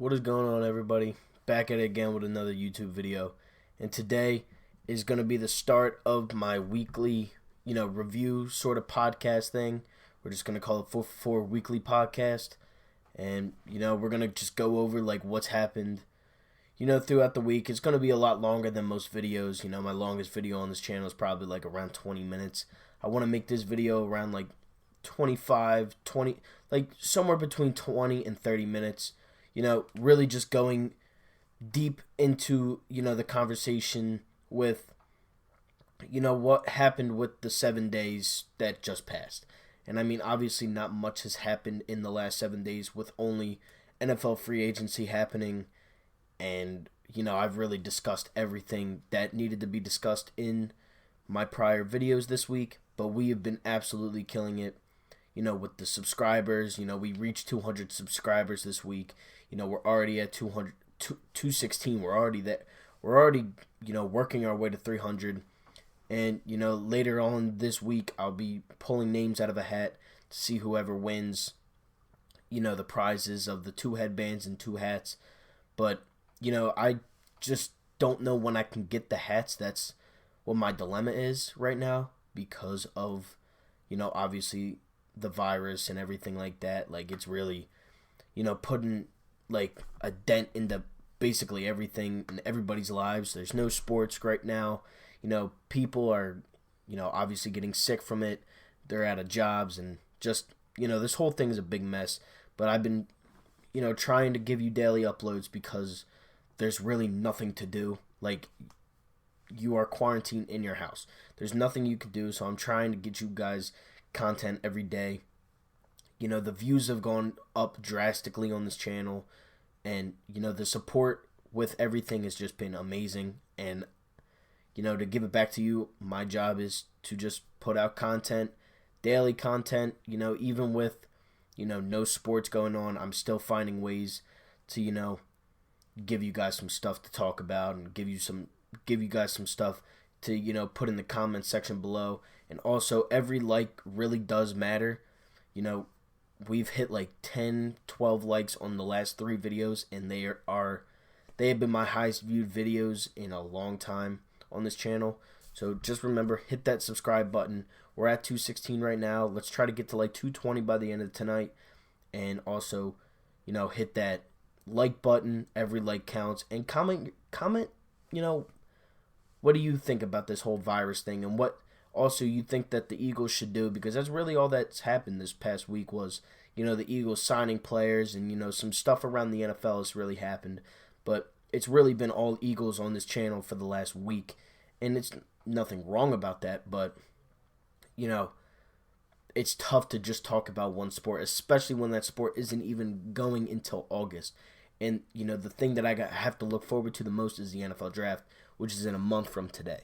What is going on, everybody? Back at it again with another YouTube video. And today is going to be the start of my weekly, review sort of podcast thing. We're just going to call it 4 Weekly Podcast. And, we're going to just go over, what's happened, throughout the week. It's going to be a lot longer than most videos. My longest video on this channel is probably, around 20 minutes. I want to make this video around, 25, 20, somewhere between 20 and 30 minutes. Really just going deep into, the conversation with, what happened with the 7 days that just passed. And I mean, obviously not much has happened in the last 7 days with only NFL free agency happening. And, I've really discussed everything that needed to be discussed in my prior videos this week. But we have been absolutely killing it, with the subscribers. We reached 200 subscribers this week. We're already at 216. We're already there. We're already, working our way to 300. And, later on this week, I'll be pulling names out of a hat to see whoever wins, the prizes of the 2 headbands and 2 hats. But, I just don't know when I can get the hats. That's what my dilemma is right now because of, obviously the virus and everything like that. It's really, putting a dent into basically everything in everybody's lives. There's no sports right now. People are, obviously getting sick from it. They're out of jobs and just, this whole thing is a big mess. But I've been, trying to give you daily uploads because there's really nothing to do. You are quarantined in your house. There's nothing you can do, so I'm trying to get you guys content every day. The views have gone up drastically on this channel, and the support with everything has just been amazing. And to give it back to you, my job is to just put out content, daily content. Even with no sports going on, I'm still finding ways to give you guys some stuff to talk about and give you guys some stuff to put in the comment section below. And also, every like really does matter. We've hit 10, 12 likes on the last 3 videos, and they have been my highest viewed videos in a long time on this channel. So just remember, hit that subscribe button. We're at 216 right now. Let's try to get to 220 by the end of tonight. And also, hit that like button. Every like counts. And comment, what do you think about this whole virus thing, and what also you think that the Eagles should do? Because that's really all that's happened this past week was, the Eagles signing players, and, some stuff around the NFL has really happened. But it's really been all Eagles on this channel for the last week. And it's nothing wrong about that, but, it's tough to just talk about one sport, especially when that sport isn't even going until August. And, the thing that I have to look forward to the most is the NFL draft, which is in a month from today.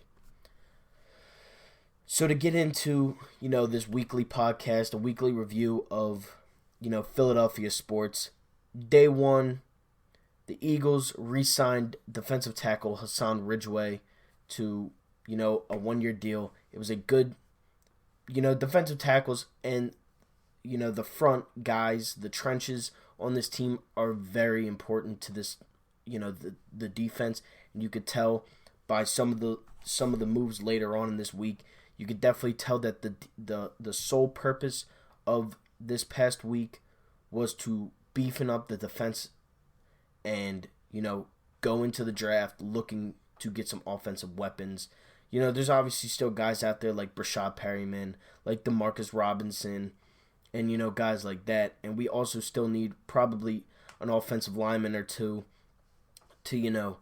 So to get into, this weekly podcast, a weekly review of, Philadelphia sports, day 1, the Eagles re-signed defensive tackle Hassan Ridgeway to, a 1-year deal. It was a good, defensive tackles and, the front guys, the trenches on this team are very important to this, the defense. And you could tell by some of the moves later on in this week, you could definitely tell that the sole purpose of this past week was to beefing up the defense and, go into the draft looking to get some offensive weapons. There's obviously still guys out there like Brashad Perryman, like DeMarcus Robinson, and, guys like that. And we also still need probably an offensive lineman or two to,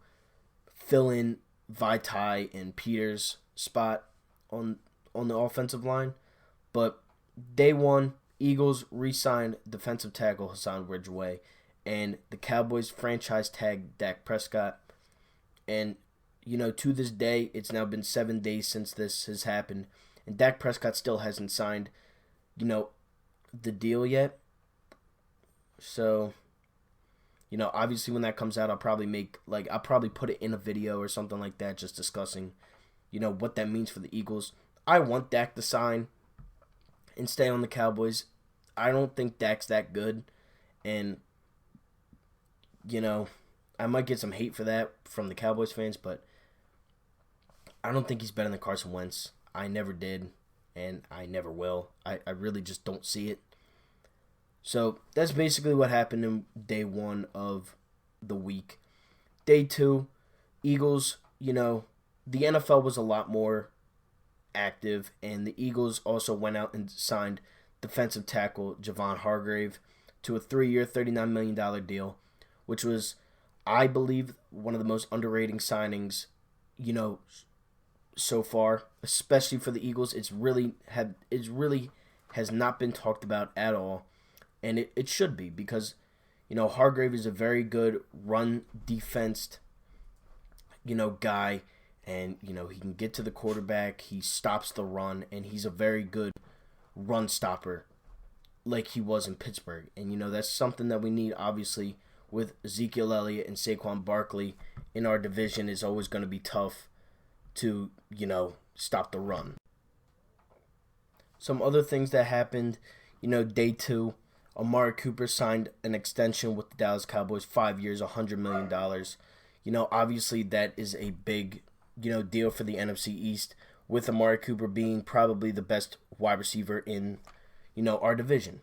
fill in Vaitai and Peters' spot on the offensive line. But day 1, Eagles re-signed defensive tackle Hassan Ridgeway, and the Cowboys franchise tagged Dak Prescott. And, to this day, it's now been 7 days since this has happened, and Dak Prescott still hasn't signed, the deal yet. So, obviously when that comes out, I'll probably put it in a video or something like that, just discussing, what that means for the Eagles. I want Dak to sign and stay on the Cowboys. I don't think Dak's that good, and you know, I might get some hate for that from the Cowboys fans, but I don't think he's better than Carson Wentz. I never did, and I never will. I really just don't see it. So that's basically what happened in day one of the week. Day two, Eagles, the NFL was a lot more active, and the Eagles also went out and signed defensive tackle Javon Hargrave to a 3-year, $39 million deal, which was, I believe, one of the most underrated signings, so far, especially for the Eagles. It really has not been talked about at all, and it should be, because Hargrave is a very good run defensed guy, and he can get to the quarterback, he stops the run, and he's a very good run stopper like he was in Pittsburgh. And that's something that we need, obviously, with Ezekiel Elliott and Saquon Barkley in our division. Is always going to be tough to stop the run. Some other things that happened, day two, Amari Cooper signed an extension with the Dallas Cowboys, 5 years, $100 million. Obviously that is a big, deal for the NFC East, with Amari Cooper being probably the best wide receiver in, our division.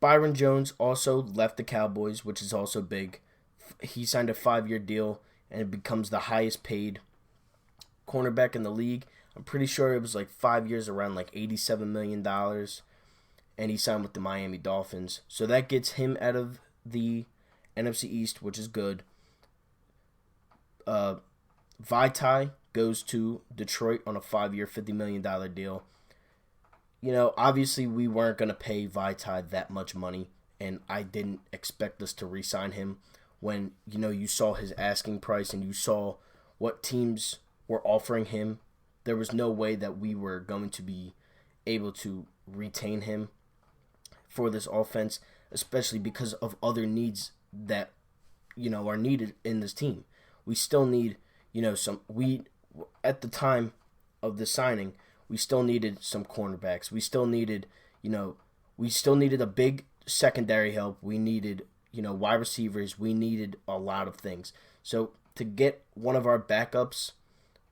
Byron Jones also left the Cowboys, which is also big. He signed a 5-year deal, and it becomes the highest paid cornerback in the league. I'm pretty sure it was like 5 years, around like $87 million. And he signed with the Miami Dolphins. So that gets him out of the NFC East, which is good. Vaitai goes to Detroit on a 5-year, $50 million deal. Obviously we weren't going to pay Vaitai that much money, and I didn't expect us to re-sign him when, you saw his asking price and you saw what teams were offering him. There was no way that we were going to be able to retain him for this offense, especially because of other needs that, are needed in this team. We still need, at the time of the signing, we still needed some cornerbacks. We still needed, a big secondary help. We needed, wide receivers. We needed a lot of things. So to get one of our backups,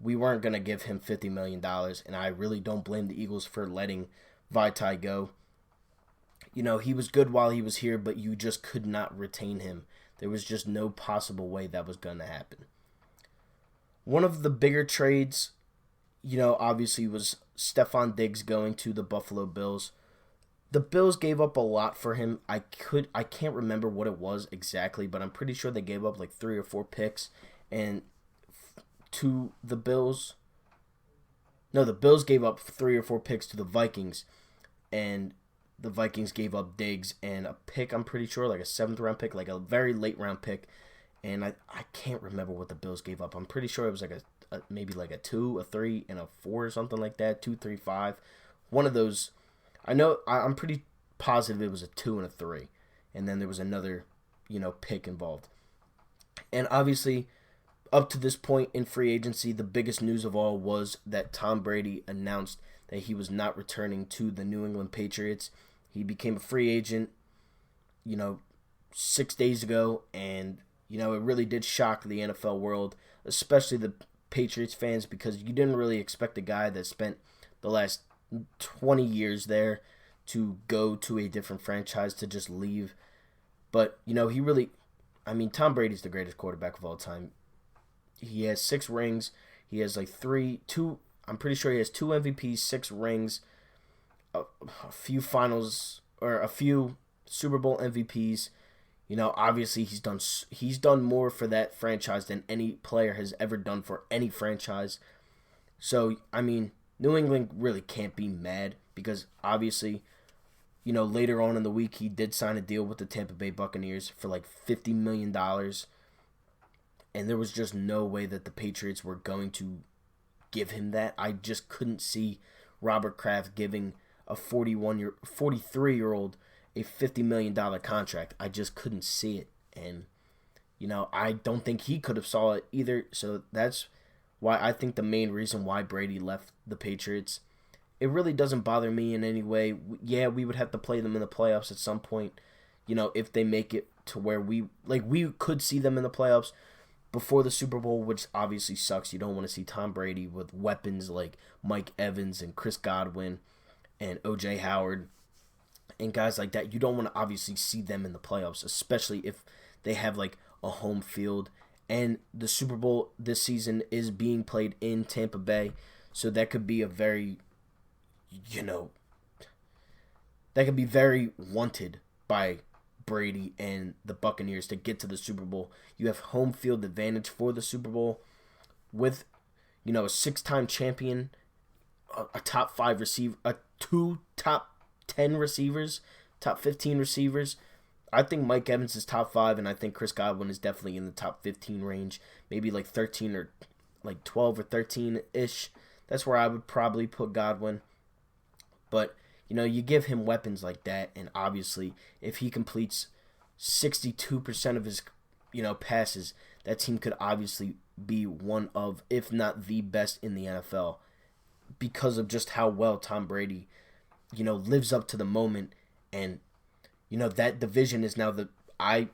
we weren't going to give him $50 million, and I really don't blame the Eagles for letting Vaitai go. He was good while he was here, but you just could not retain him. There was just no possible way that was going to happen. One of the bigger trades, obviously was Stefon Diggs going to the Buffalo Bills. The Bills gave up a lot for him. I can't remember what it was exactly, but I'm pretty sure they gave up like 3 or 4 picks, and to the Bills. No, the Bills gave up 3 or 4 picks to the Vikings, and the Vikings gave up Diggs and a pick, I'm pretty sure, like a 7th round pick, like a very late round pick. And I can't remember what the Bills gave up. I'm pretty sure it was like maybe like a 2, a 3, and a 4 or something like that. 2, 3, 5. One of those. I'm pretty positive it was a 2 and a 3. And then there was another, pick involved. And obviously, up to this point in free agency, the biggest news of all was that Tom Brady announced that he was not returning to the New England Patriots. He became a free agent, 6 days ago, and, it really did shock the NFL world, especially the Patriots fans, because you didn't really expect a guy that spent the last 20 years there to go to a different franchise, to just leave. But, Tom Brady's the greatest quarterback of all time. He has 6 rings. He has like 2. I'm pretty sure he has 2 MVPs, 6 rings, a few finals, or a few Super Bowl MVPs. Obviously he's done more for that franchise than any player has ever done for any franchise. So, New England really can't be mad, because obviously, later on in the week he did sign a deal with the Tampa Bay Buccaneers for like $50 million. And there was just no way that the Patriots were going to give him that. I just couldn't see Robert Kraft giving a 43-year-old a $50 million contract. I just couldn't see it. And, I don't think he could have saw it either. So that's why I think the main reason why Brady left the Patriots. It really doesn't bother me in any way. Yeah, we would have to play them in the playoffs at some point, if they make it to where we could see them in the playoffs before the Super Bowl, which obviously sucks. You don't want to see Tom Brady with weapons like Mike Evans and Chris Godwin and O.J. Howard and guys like that. You don't want to obviously see them in the playoffs, especially if they have like a home field. And the Super Bowl this season is being played in Tampa Bay, so that could be a very, that could be very wanted by Brady and the Buccaneers to get to the Super Bowl. You have home field advantage for the Super Bowl with, a 6-time champion, a top 5 receiver, 2 top 10 receivers, top 15 receivers. I think Mike Evans is top 5, and I think Chris Godwin is definitely in the top 15 range, maybe like 13 or like 12 or 13-ish. That's where I would probably put Godwin. But, you give him weapons like that, and obviously if he completes 62% of his, passes, that team could obviously be one of, if not the best in the NFL because of just how well Tom Brady, lives up to the moment. And that division is now I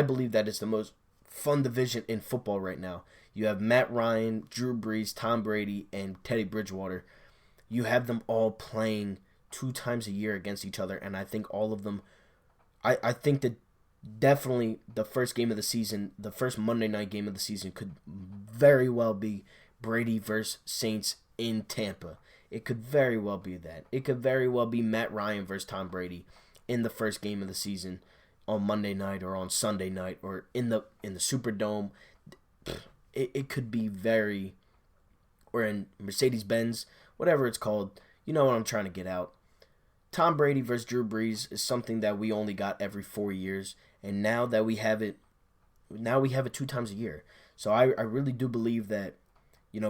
believe that it's the most fun division in football right now. You have Matt Ryan, Drew Brees, Tom Brady, and Teddy Bridgewater. You have them all playing 2 times a year against each other, and I think all of them, I think that definitely the first game of the season, the first Monday night game of the season could very well be Brady versus Saints in Tampa. It could very well be that. It could very well be Matt Ryan versus Tom Brady in the first game of the season on Monday night or on Sunday night or in the Superdome. It could be very, or in Mercedes-Benz, whatever it's called. You know what I'm trying to get out. Tom Brady versus Drew Brees is something that we only got every 4 years, and now that we have it 2 times a year. So I really do believe that,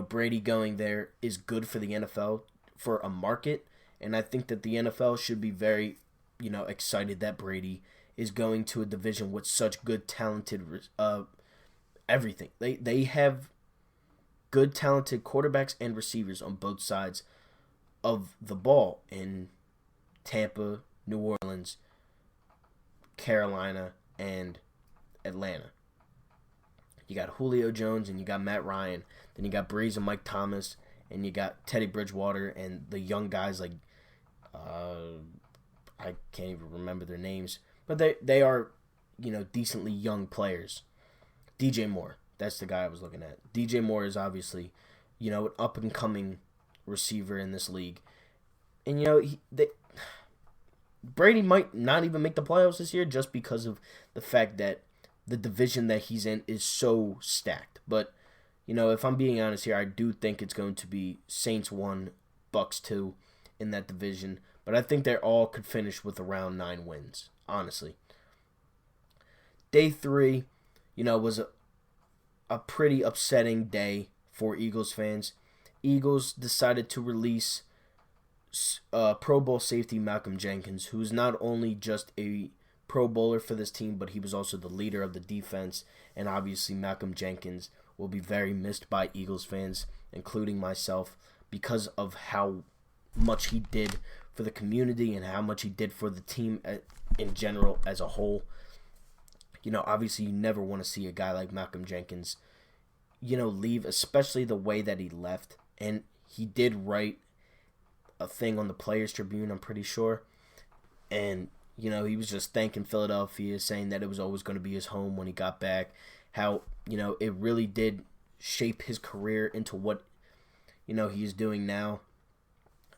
Brady going there is good for the NFL, for a market, and I think that the NFL should be very, excited that Brady is going to a division with such good, talented, everything. They have good, talented quarterbacks and receivers on both sides of the ball in Tampa, New Orleans, Carolina, and Atlanta. You got Julio Jones and you got Matt Ryan. Then you got Breeze and Mike Thomas, and you got Teddy Bridgewater and the young guys like I can't even remember their names, but they are decently young players. DJ Moore, that's the guy I was looking at. DJ Moore is obviously an up and coming receiver in this league, and Brady might not even make the playoffs this year just because of the fact that the division that he's in is so stacked. But, if I'm being honest here, I do think it's going to be Saints 1, Bucks 2 in that division. But I think they all could finish with around 9 wins, honestly. Day 3, was a pretty upsetting day for Eagles fans. Eagles decided to release Pro Bowl safety Malcolm Jenkins, who's not only just a Pro Bowler for this team, but he was also the leader of the defense. And obviously Malcolm Jenkins will be very missed by Eagles fans, including myself, because of how much he did for the community and how much he did for the team in general as a whole. Obviously you never want to see a guy like Malcolm Jenkins, leave, especially the way that he left. And he did write a thing on the Players Tribune, I'm pretty sure. And, he was just thanking Philadelphia, saying that it was always going to be his home when he got back. How, it really did shape his career into what, he is doing now.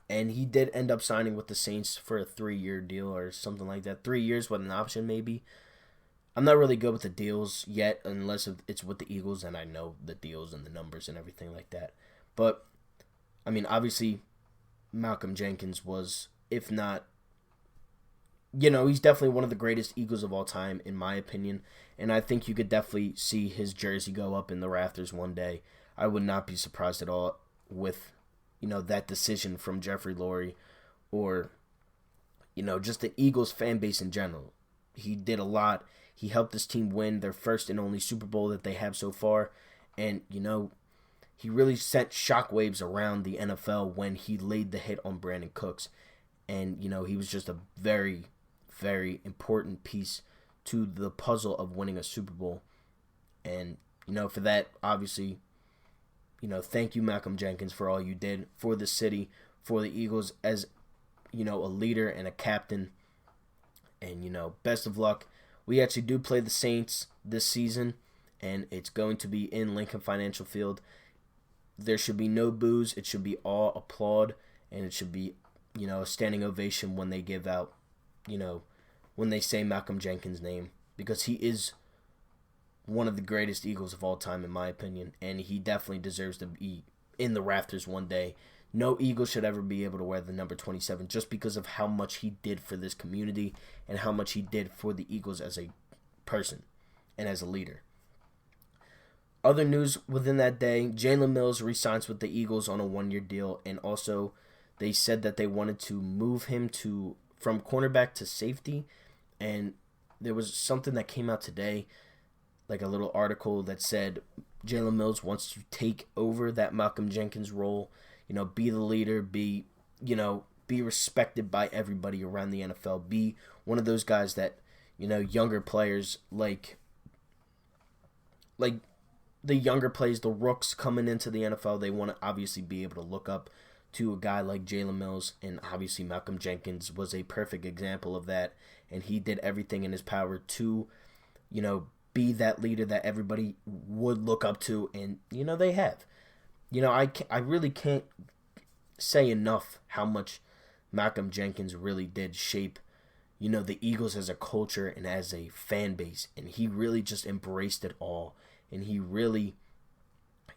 And he did end up signing with the Saints for a 3-year deal or something like that. 3 years with an option maybe. I'm not really good with the deals yet unless it's with the Eagles, and I know the deals and the numbers and everything like that. But, obviously Malcolm Jenkins was, if not, he's definitely one of the greatest Eagles of all time, in my opinion. And I think you could definitely see his jersey go up in the rafters one day. I would not be surprised at all with, that decision from Jeffrey Lurie or, just the Eagles fan base in general. He did a lot. He helped this team win their first and only Super Bowl that they have so far. And, he really sent shockwaves around the NFL when he laid the hit on Brandon Cooks. And, he was just a very, very important piece to the puzzle of winning a Super Bowl. And, for that, obviously, thank you, Malcolm Jenkins, for all you did for the city, for the Eagles as, a leader and a captain. And, best of luck. We actually do play the Saints this season, and it's going to be in Lincoln Financial Field. There should be no boos. It should be all applaud, and it should be, a standing ovation when they give out, when they say Malcolm Jenkins' name, because he is one of the greatest Eagles of all time, in my opinion, and he definitely deserves to be in the rafters one day. No Eagle should ever be able to wear the number 27 just because of how much he did for this community and how much he did for the Eagles as a person and as a leader. Other news within that day, Jalen Mills re-signs with the Eagles on a one-year deal, and also they said that they wanted to move him from cornerback to safety, and there was something that came out today, like a little article that said Jalen Mills wants to take over that Malcolm Jenkins role, be the leader, be respected by everybody around the NFL, be one of those guys that, younger players like the younger players, the rooks coming into the NFL, they want to obviously be able to look up to a guy like Jalen Mills, and obviously Malcolm Jenkins was a perfect example of that, and he did everything in his power to, be that leader that everybody would look up to, and, they have. I really can't say enough how much Malcolm Jenkins really did shape, the Eagles as a culture and as a fan base, and he really just embraced it all, and he really,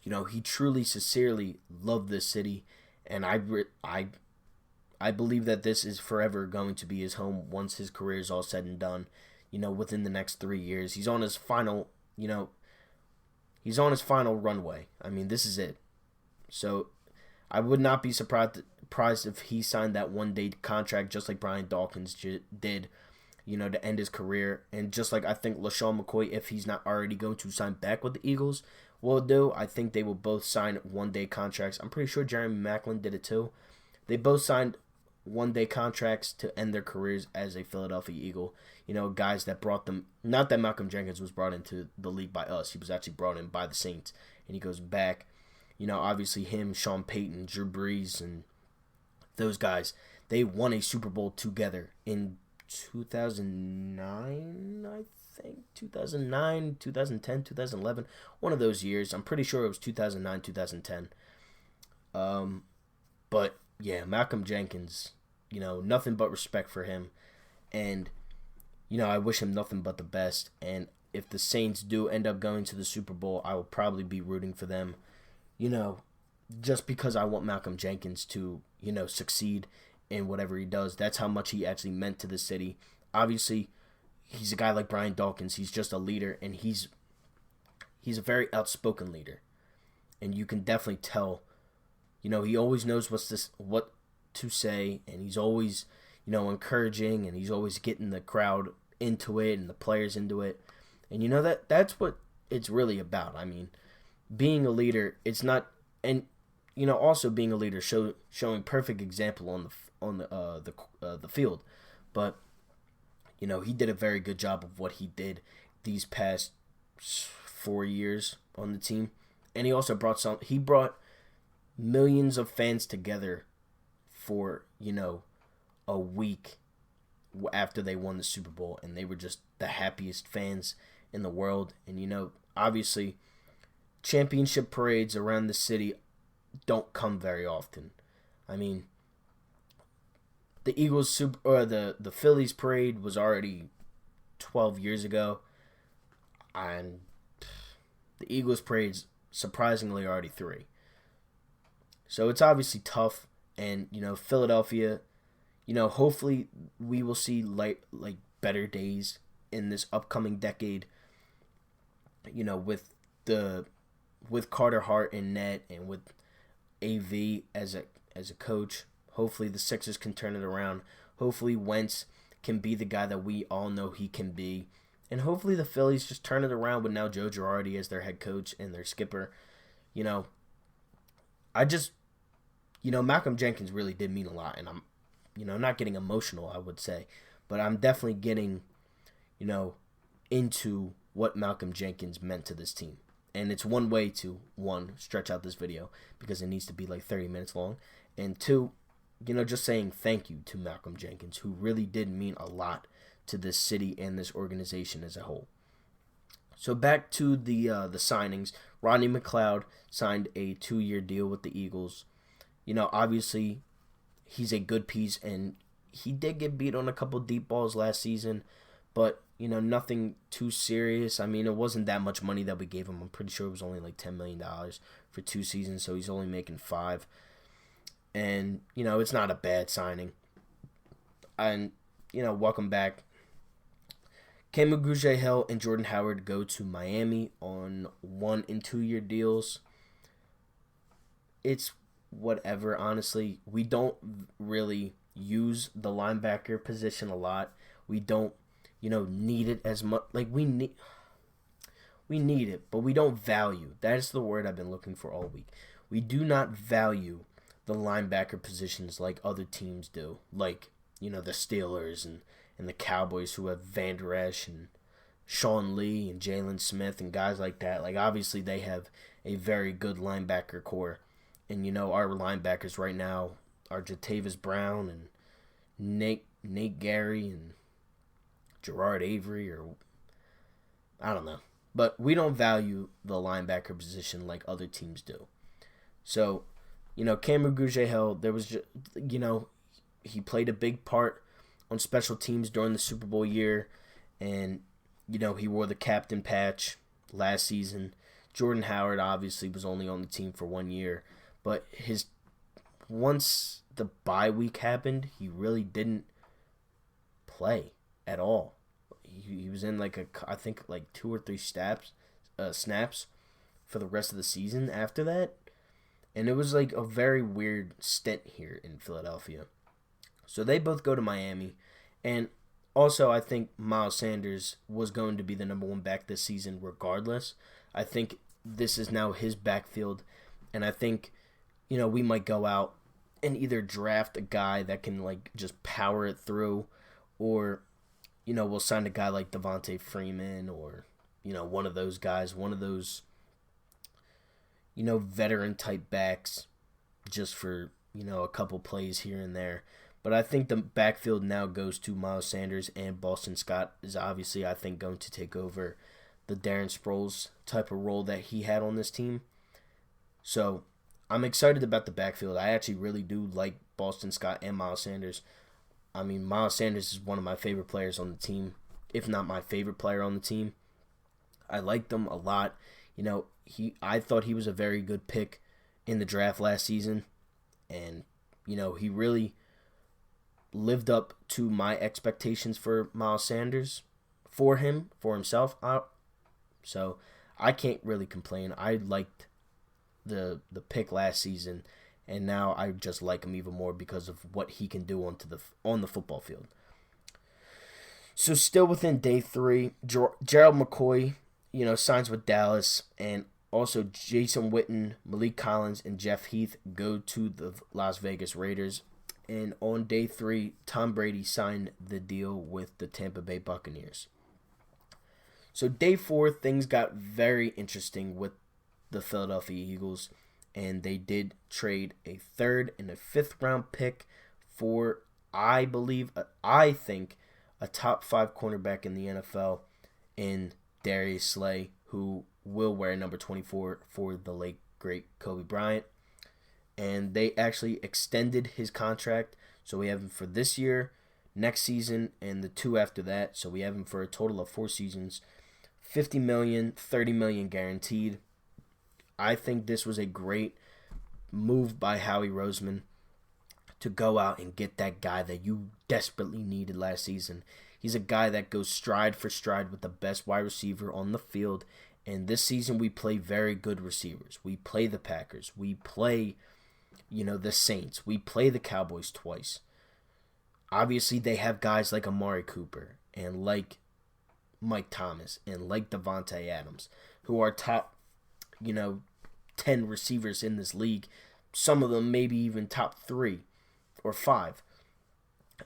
he truly, sincerely loved this city, and I believe that this is forever going to be his home once his career is all said and done, within the next 3 years. He's on his final, runway. I mean, this is it. So I would not be surprised if he signed that one-day contract just like Brian Dawkins did, to end his career. And just like I think LaShawn McCoy, if he's not already going to sign back with the Eagles, will do. I think they will both sign one-day contracts. I'm pretty sure Jeremy Maclin did it too. They both signed one-day contracts to end their careers as a Philadelphia Eagle. Guys that brought them, not that Malcolm Jenkins was brought into the league by us. He was actually brought in by the Saints, and he goes back. Obviously him, Sean Payton, Drew Brees, and those guys, they won a Super Bowl together in 2009, I think. 2009, 2010, 2011. One of those years. I'm pretty sure it was 2009, 2010. But, yeah, Malcolm Jenkins, nothing but respect for him. And, I wish him nothing but the best. And if the Saints do end up going to the Super Bowl, I will probably be rooting for them. Just because I want Malcolm Jenkins to, succeed in whatever he does. That's how much he actually meant to the city. Obviously, he's a guy like Brian Dawkins. He's just a leader, and he's a very outspoken leader. And you can definitely tell, he always knows what to say, and he's always, encouraging, and he's always getting the crowd into it and the players into it. And that's what it's really about. I mean, being a leader, it's not, and also being a leader, showing perfect example on the field, but he did a very good job of what he did these past 4 years on the team, and he also brought millions of fans together for a week after they won the Super Bowl, and they were just the happiest fans in the world. And obviously, championship parades around the city don't come very often. I mean, the the Phillies parade was already 12 years ago, and the Eagles parade's surprisingly already 3. So it's obviously tough, and Philadelphia, hopefully we will see like better days in this upcoming decade. With Carter Hart in net and with AV as a coach. Hopefully the Sixers can turn it around. Hopefully Wentz can be the guy that we all know he can be. And hopefully the Phillies just turn it around with now Joe Girardi as their head coach and their skipper. Malcolm Jenkins really did mean a lot. And I'm, not getting emotional, I would say. But I'm definitely getting, into what Malcolm Jenkins meant to this team. And it's one way to, one, stretch out this video because it needs to be like 30 minutes long. And two, just saying thank you to Malcolm Jenkins, who really did mean a lot to this city and this organization as a whole. So back to the signings. Rodney McLeod signed a 2-year deal with the Eagles. Obviously, he's a good piece, and he did get beat on a couple deep balls last season, but nothing too serious. I mean, it wasn't that much money that we gave him. I'm pretty sure it was only like $10 million for 2 seasons, so he's only making 5. And, it's not a bad signing. And, welcome back. Cam Grugier-Hill and Jordan Howard go to Miami on 1- and 2-year deals. It's whatever, honestly. We don't really use the linebacker position a lot. We don't need it as much. Like, we need it, but we don't value. That is the word I've been looking for all week. We do not value the linebacker positions like other teams do. Like, the Steelers and the Cowboys, who have Van Der Esch and Sean Lee and Jalen Smith and guys like that. Like, obviously they have a very good linebacker core. And, our linebackers right now are Jatavis Brown and Nate Gary and Gerard Avery, or I don't know. But we don't value the linebacker position like other teams do. So, Cam Grugier-Hill, there was just, he played a big part on special teams during the Super Bowl year, and, he wore the captain patch last season. Jordan Howard obviously was only on the team for 1 year, but once the bye week happened, he really didn't play at all. He was in I think 2 or 3 snaps for the rest of the season after that. And it was like a very weird stint here in Philadelphia. So they both go to Miami. And also, I think Miles Sanders was going to be the number 1 back this season regardless. I think this is now his backfield. And I think, we might go out and either draft a guy that can just power it through, or, we'll sign a guy like Devontae Freeman, or, one of those guys, one of those, veteran type backs just for, a couple plays here and there. But I think the backfield now goes to Miles Sanders, and Boston Scott is obviously, I think, going to take over the Darren Sproles type of role that he had on this team. So I'm excited about the backfield. I actually really do like Boston Scott and Miles Sanders. I mean, Miles Sanders is one of my favorite players on the team, if not my favorite player on the team. I liked him a lot. I thought he was a very good pick in the draft last season, and he really lived up to my expectations for Miles Sanders, for himself. So I can't really complain. I liked the pick last season, and now I just like him even more because of what he can do on the football field. So still within day 3, Gerald McCoy, signs with Dallas, and also Jason Witten, Malik Collins, and Jeff Heath go to the Las Vegas Raiders. And on day 3, Tom Brady signed the deal with the Tampa Bay Buccaneers. So day 4, things got very interesting with the Philadelphia Eagles, and they did trade a 3rd and a 5th round pick for, I think, a top 5 cornerback in the NFL in Darius Slay, who will wear number 24 for the late great Kobe Bryant. And they actually extended his contract, so we have him for this year, next season, and the 2 after that. So we have him for a total of 4 seasons, $50 million, $30 million guaranteed. I think this was a great move by Howie Roseman to go out and get that guy that you desperately needed last season. He's a guy that goes stride for stride with the best wide receiver on the field. And this season we play very good receivers. We play the Packers. We play, the Saints. We play the Cowboys twice. Obviously, they have guys like Amari Cooper and like Mike Thomas and like Devontae Adams, who are top, 10 receivers in this league. Some of them maybe even top 3 or 5.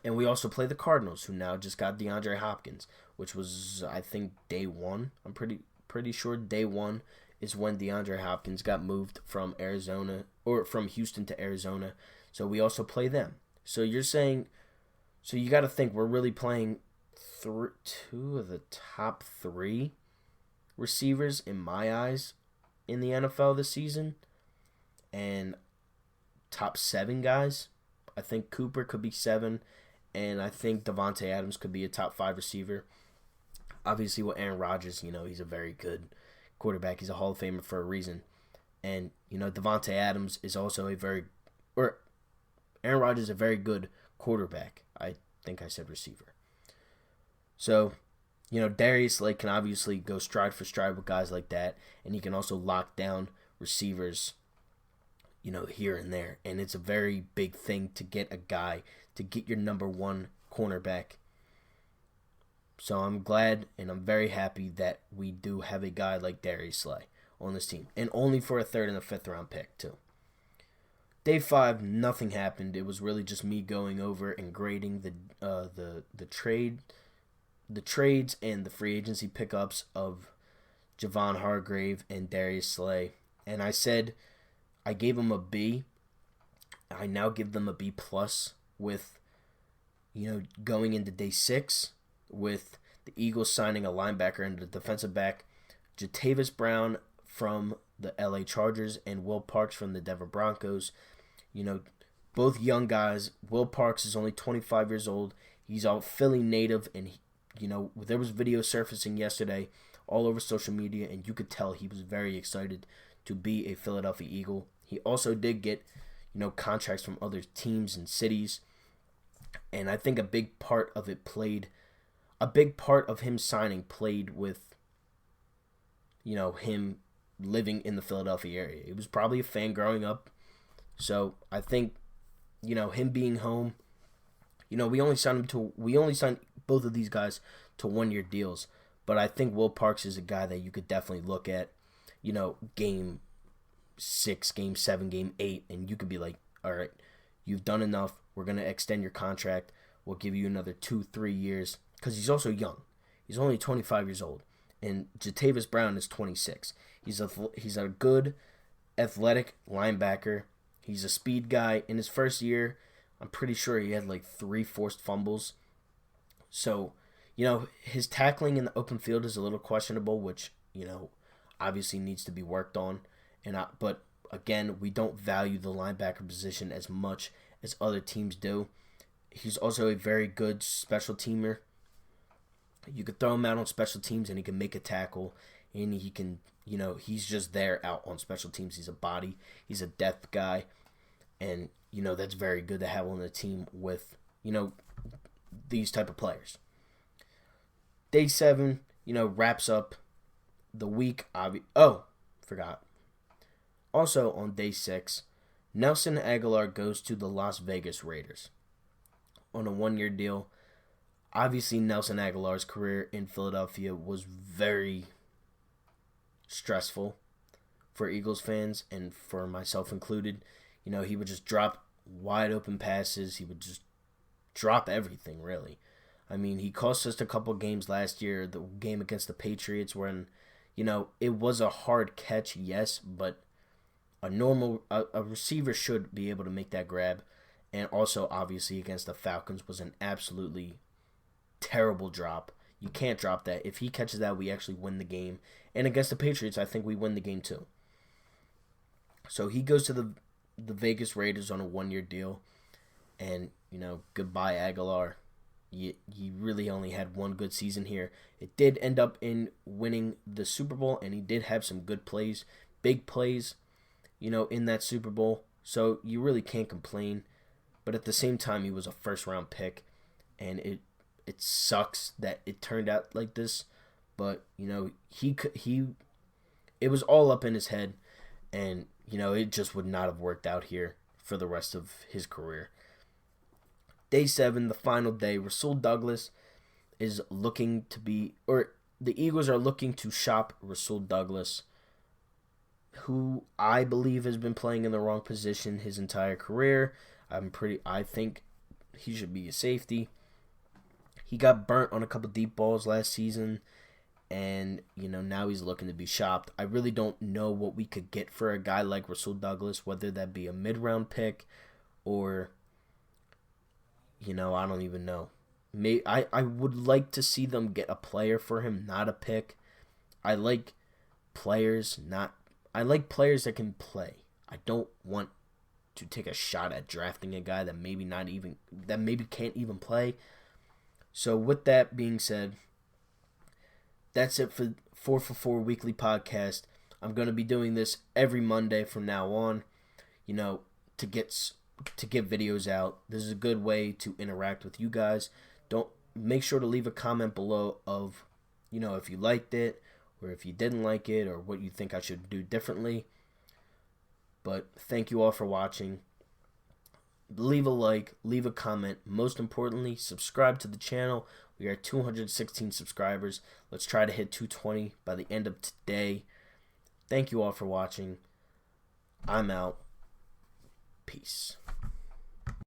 And we also play the Cardinals, who now just got DeAndre Hopkins, which was, I think, day one. I'm pretty sure day one is when DeAndre Hopkins got moved from Arizona, or from Houston to Arizona. So we also play them. So you're saying, so you got to think we're really playing two of the top three receivers in my eyes in the NFL this season, and top 7 guys. I think Cooper could be 7, and I think Davante Adams could be a top 5 receiver. Obviously, with Aaron Rodgers, he's a very good quarterback. He's a Hall of Famer for a reason. And, Davante Adams is also Aaron Rodgers is a very good quarterback. I think I said receiver. So, Darius Slay can obviously go stride for stride with guys like that, and he can also lock down receivers, here and there. And it's a very big thing to get your number one cornerback. So I'm glad and I'm very happy that we do have a guy like Darius Slay on this team. And only for a 3rd and a 5th round pick, too. Day 5, nothing happened. It was really just me going over and grading the trades and the free agency pickups of Javon Hargrave and Darius Slay. And I said I gave them a B. I now give them a B plus with, going into day 6 with the Eagles signing a linebacker and a defensive back, Jatavis Brown from the LA Chargers and Will Parks from the Denver Broncos. Both young guys. Will Parks is only 25 years old. He's a Philly native, and there was video surfacing yesterday all over social media, and you could tell he was very excited to be a Philadelphia Eagle. He also did get, contracts from other teams and cities, and I think a big part of him signing played with, him living in the Philadelphia area. He was probably a fan growing up, so I think, him being home. We only signed both of these guys to 1-year deals, but I think Will Parks is a guy that you could definitely look at, game 6, game 7, game 8, and you could be like, all right, you've done enough. We're going to extend your contract. We'll give you another 2-3 years, because he's also young. He's only 25 years old, and Jatavis Brown is 26. He's a good athletic linebacker. He's a speed guy. In his first year, I'm pretty sure he had like 3 forced fumbles. So, his tackling in the open field is a little questionable, which, obviously needs to be worked on. But again, we don't value the linebacker position as much as other teams do. He's also a very good special teamer. You could throw him out on special teams and he can make a tackle, and he can, he's just there out on special teams. He's a body. He's a depth guy. And, that's very good to have on the team with, these type of players. Day 7, wraps up the week. Forgot. Also on day 6, Nelson Aguilar goes to the Las Vegas Raiders on a 1-year deal. Obviously, Nelson Aguilar's career in Philadelphia was very stressful for Eagles fans and for myself included. He would just drop wide open passes. He would just drop everything, really. I mean, he cost us a couple games last year. The game against the Patriots when, it was a hard catch, yes, but a receiver should be able to make that grab. And also, obviously, against the Falcons was an absolutely terrible drop. You can't drop that. If he catches that, we actually win the game. And against the Patriots, I think we win the game too. So he goes to the Vegas Raiders on a 1-year deal. And, goodbye Aguilar. You really only had one good season here. It did end up in winning the Super Bowl, and he did have some good plays, big plays, in that Super Bowl. So you really can't complain. But at the same time, he was a first-round pick, and it sucks that it turned out like this. But, it was all up in his head, and, it just would not have worked out here for the rest of his career. Day 7, the final day, Rasul Douglas is looking to be, or the Eagles are looking to shop Rasul Douglas, who I believe has been playing in the wrong position his entire career. I think he should be a safety. He got burnt on a couple deep balls last season, and now he's looking to be shopped. I really don't know what we could get for a guy like Rasul Douglas, whether that be a mid-round pick or I don't even know. I would like to see them get a player for him, not a pick. I like players that can play. I don't want to take a shot at drafting a guy that maybe can't even play. So with that being said, that's it for 4 for 4 weekly podcast. I'm going to be doing this every Monday from now on, to get videos out. This is a good way to interact with you guys. Don't make sure to leave a comment below of, if you liked it or if you didn't like it or what you think I should do differently. But thank you all for watching. Leave a like, leave a comment. Most importantly, subscribe to the channel. We are 216 subscribers. Let's try to hit 220 by the end of today. Thank you all for watching. I'm out. Peace.